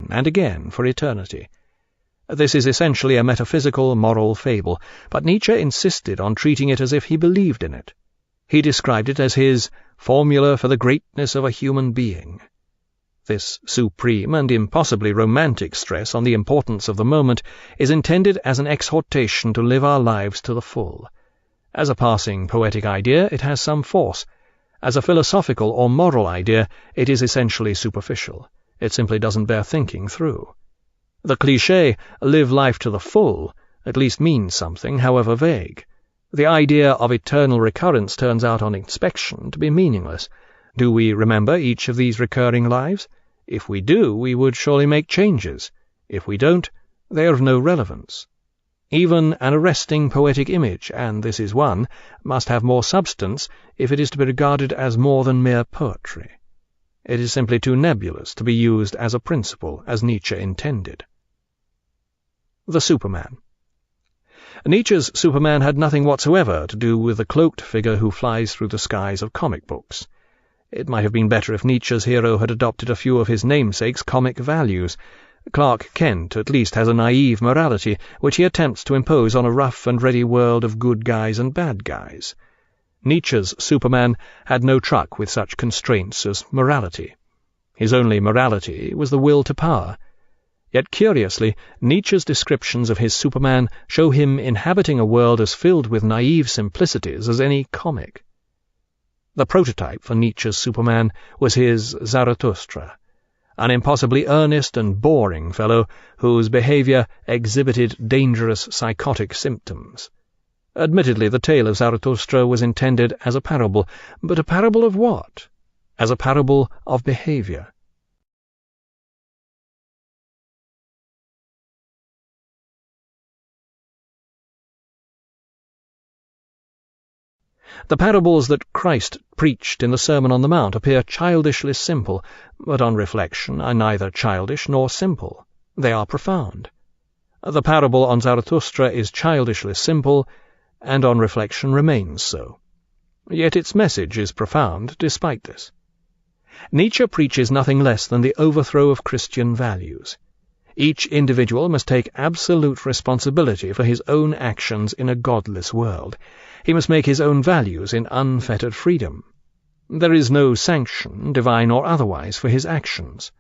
and again for eternity. This is essentially a metaphysical moral fable, but Nietzsche insisted on treating it as if he believed in it. He described it as his formula for the greatness of a human being. This supreme and impossibly romantic stress on the importance of the moment is intended as an exhortation to live our lives to the full. As a passing poetic idea, it has some force. As a philosophical or moral idea, it is essentially superficial. It simply doesn't bear thinking through. The cliché, live life to the full, at least means something, however vague. The idea of eternal recurrence turns out on inspection to be meaningless. Do we remember each of these recurring lives? If we do, we would surely make changes. If we don't, they are of no relevance. Even an arresting poetic image, and this is one, must have more substance if it is to be regarded as more than mere poetry. It is simply too nebulous to be used as a principle, as Nietzsche intended. The Superman. Nietzsche's Superman had nothing whatsoever to do with the cloaked figure who flies through the skies of comic books. It might have been better if Nietzsche's hero had adopted a few of his namesake's comic values. Clark Kent at least has a naive morality, which he attempts to impose on a rough-and-ready world of good guys and bad guys. Nietzsche's Superman had no truck with such constraints as morality. His only morality was the will to power. Yet curiously, Nietzsche's descriptions of his Superman show him inhabiting a world as filled with naive simplicities as any comic. The prototype for Nietzsche's Superman was his Zarathustra, an impossibly earnest and boring fellow whose behavior exhibited dangerous psychotic symptoms. Admittedly, the tale of Zarathustra was intended as a parable, but a parable of what? As a parable of behavior. The parables that Christ preached in the Sermon on the Mount appear childishly simple, but on reflection are neither childish nor simple. They are profound. The parable on Zarathustra is childishly simple, and on reflection remains so. Yet its message is profound despite this. Nietzsche preaches nothing less than the overthrow of Christian values. Each individual must take absolute responsibility for his own actions in a godless world. He must make his own values in unfettered freedom. There is no sanction, divine or otherwise, for his actions.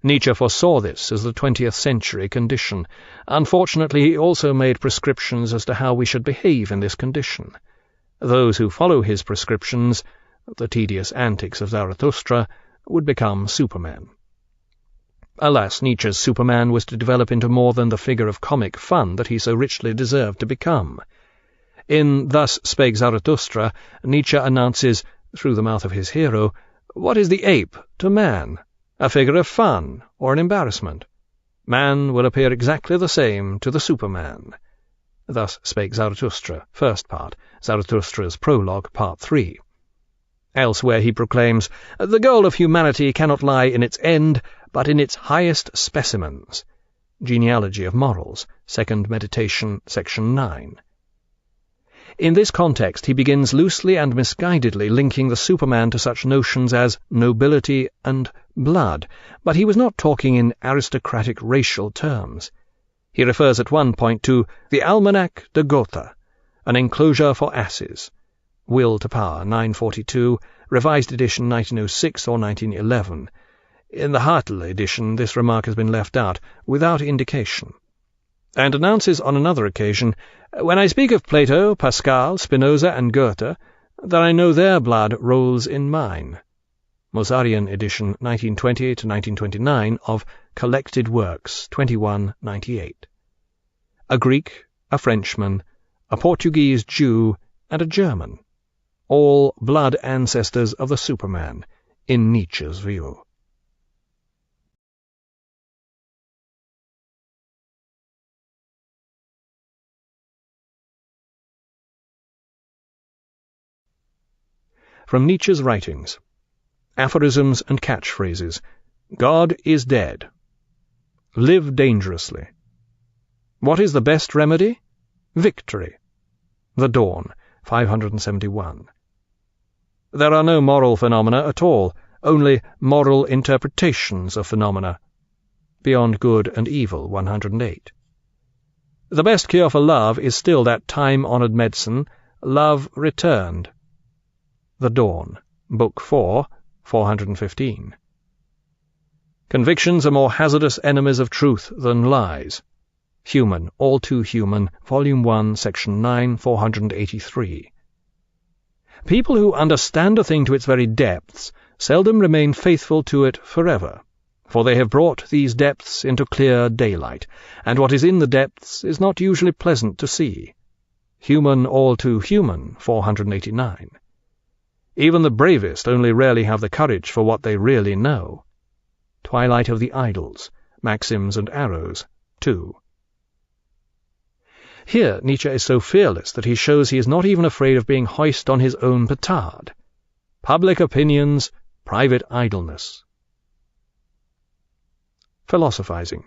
Nietzsche foresaw this as the 20th century condition. Unfortunately, he also made prescriptions as to how we should behave in this condition. Those who follow his prescriptions, the tedious antics of Zarathustra, would become Supermen. Alas, Nietzsche's Superman was to develop into more than the figure of comic fun that he so richly deserved to become. In Thus Spake Zarathustra, Nietzsche announces, through the mouth of his hero, what is the ape to man? A figure of fun or an embarrassment. Man will appear exactly the same to the Superman. Thus Spake Zarathustra, first part, Zarathustra's Prologue, part 3. Elsewhere he proclaims, the goal of humanity cannot lie in its end, but in its highest specimens. Genealogy of Morals, Second Meditation, Section 9. In this context he begins loosely and misguidedly linking the Superman to such notions as nobility and blood, but he was not talking in aristocratic racial terms. He refers at one point to the Almanac de Gotha, an enclosure for asses. Will to Power, 942, revised edition 1906 or 1911. In the Hartel edition this remark has been left out, without indication. And announces on another occasion, when I speak of Plato, Pascal, Spinoza, and Goethe, that I know their blood rolls in mine. Mozartian edition 1920 to 1929 of Collected Works, 2198. A Greek, a Frenchman, a Portuguese Jew, and a German, all blood ancestors of the Superman, in Nietzsche's view. From Nietzsche's writings. Aphorisms and catchphrases. God is dead. Live dangerously. What is the best remedy? Victory. The Dawn, 571. There are no moral phenomena at all, only moral interpretations of phenomena. Beyond Good and Evil, 108. The best cure for love is still that time-honoured medicine, love returned. The Dawn, Book 4, 415. Convictions are more hazardous enemies of truth than lies. Human, All Too Human, Volume 1, Section 9, 483. People who understand a thing to its very depths seldom remain faithful to it forever, for they have brought these depths into clear daylight, and what is in the depths is not usually pleasant to see. Human, All Too Human, 489. Even the bravest only rarely have the courage for what they really know. Twilight of the Idols, Maxims and Arrows, 2. Here Nietzsche is so fearless that he shows he is not even afraid of being hoist on his own petard. Public opinions, private idleness. Philosophizing.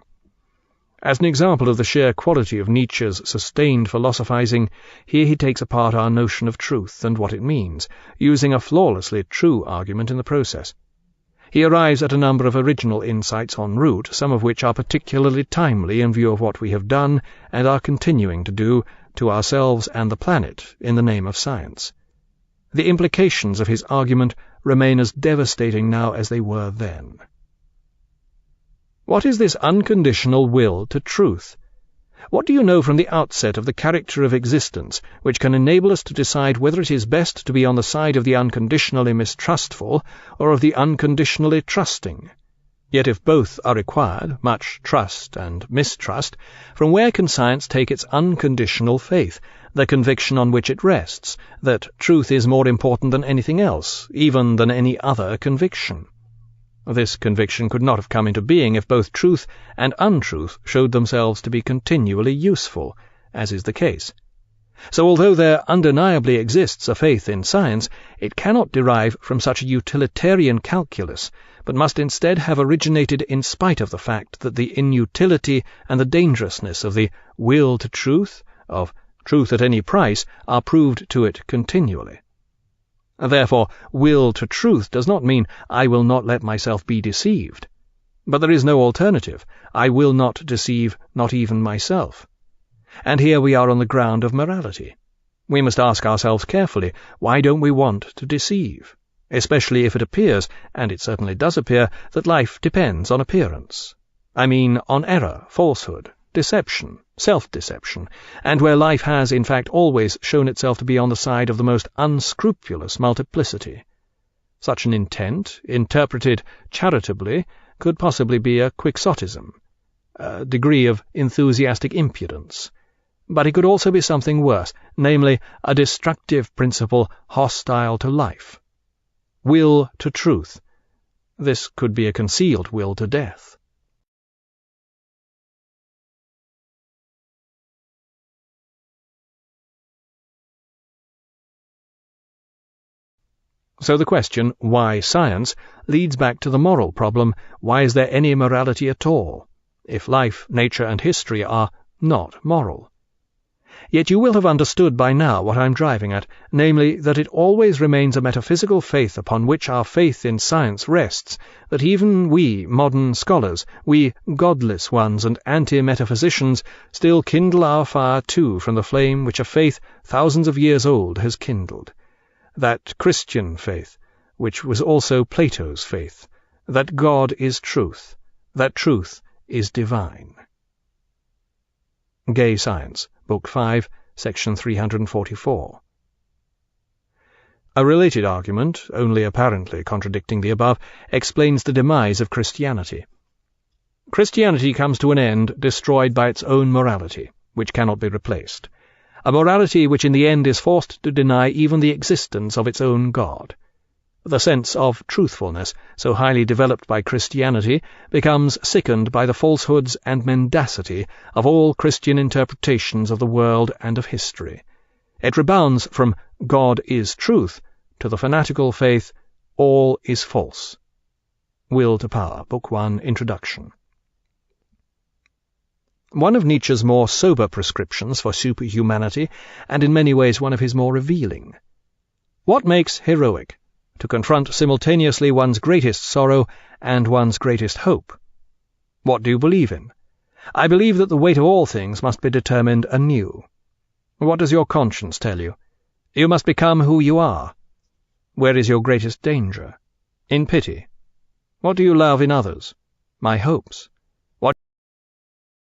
As an example of the sheer quality of Nietzsche's sustained philosophizing, here he takes apart our notion of truth and what it means, using a flawlessly true argument in the process. He arrives at a number of original insights en route, some of which are particularly timely in view of what we have done and are continuing to do to ourselves and the planet in the name of science. The implications of his argument remain as devastating now as they were then. What is this unconditional will to truth? What do you know from the outset of the character of existence which can enable us to decide whether it is best to be on the side of the unconditionally mistrustful or of the unconditionally trusting? Yet if both are required, much trust and mistrust, from where can science take its unconditional faith, the conviction on which it rests, that truth is more important than anything else, even than any other conviction? This conviction could not have come into being if both truth and untruth showed themselves to be continually useful, as is the case. So although there undeniably exists a faith in science, it cannot derive from such a utilitarian calculus, but must instead have originated in spite of the fact that the inutility and the dangerousness of the will to truth, of truth at any price, are proved to it continually. Therefore, will to truth does not mean I will not let myself be deceived. But there is no alternative. I will not deceive, not even myself. And here we are on the ground of morality. We must ask ourselves carefully, why don't we want to deceive? Especially if it appears, and it certainly does appear, that life depends on appearance. I mean on error, falsehood, deception, self-deception, and where life has, in fact, always shown itself to be on the side of the most unscrupulous multiplicity. Such an intent, interpreted charitably, could possibly be a quixotism, a degree of enthusiastic impudence. But it could also be something worse, namely, a destructive principle hostile to life. Will to truth. This could be a concealed will to death. So the question, why science, leads back to the moral problem, why is there any morality at all, if life, nature, and history are not moral? Yet you will have understood by now what I am driving at, namely that it always remains a metaphysical faith upon which our faith in science rests, that even we, modern scholars, we godless ones and anti-metaphysicians, still kindle our fire too from the flame which a faith thousands of years old has kindled. That Christian faith, which was also Plato's faith, that God is truth, that truth is divine. Gay Science, Book 5, Section 344. A related argument, only apparently contradicting the above, explains the demise of Christianity. Christianity comes to an end destroyed by its own morality, which cannot be replaced. A morality which in the end is forced to deny even the existence of its own God. The sense of truthfulness, so highly developed by Christianity, becomes sickened by the falsehoods and mendacity of all Christian interpretations of the world and of history. It rebounds from God is truth to the fanatical faith, all is false. Will to Power, Book 1, Introduction. One of Nietzsche's more sober prescriptions for superhumanity, and in many ways one of his more revealing. What makes heroic? To confront simultaneously one's greatest sorrow and one's greatest hope. What do you believe in? I believe that the weight of all things must be determined anew. What does your conscience tell you? You must become who you are. Where is your greatest danger? In pity. What do you love in others? My hopes.